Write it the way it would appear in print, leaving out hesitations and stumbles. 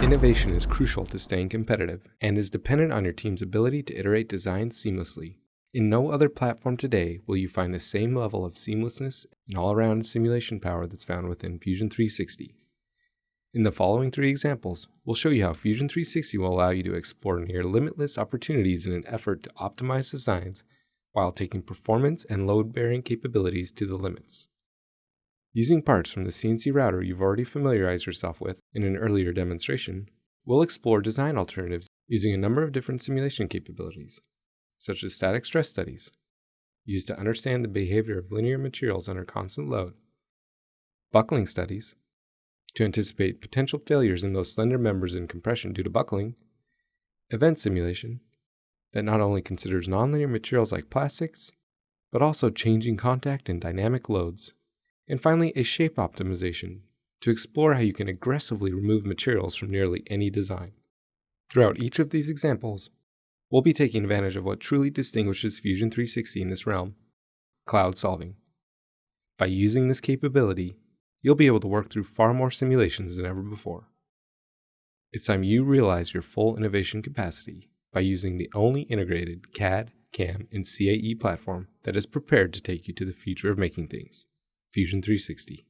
Innovation is crucial to staying competitive and is dependent on your team's ability to iterate designs seamlessly. In no other platform today will you find the same level of seamlessness and all-around simulation power that's found within Fusion 360. In the following 3 examples, we'll show you how Fusion 360 will allow you to explore near limitless opportunities in an effort to optimize designs while taking performance and load-bearing capabilities to the limits. Using parts from the CNC router you've already familiarized yourself with in an earlier demonstration, we'll explore design alternatives using a number of different simulation capabilities, such as static stress studies, used to understand the behavior of linear materials under constant load, buckling studies, to anticipate potential failures in those slender members in compression due to buckling, event simulation, that not only considers nonlinear materials like plastics, but also changing contact and dynamic loads, and finally a shape optimization to explore how you can aggressively remove materials from nearly any design. Throughout each of these examples, we'll be taking advantage of what truly distinguishes Fusion 360 in this realm: cloud solving. By using this capability, you'll be able to work through far more simulations than ever before. It's time you realize your full innovation capacity by using the only integrated CAD, CAM, and CAE platform that is prepared to take you to the future of making things: Fusion 360.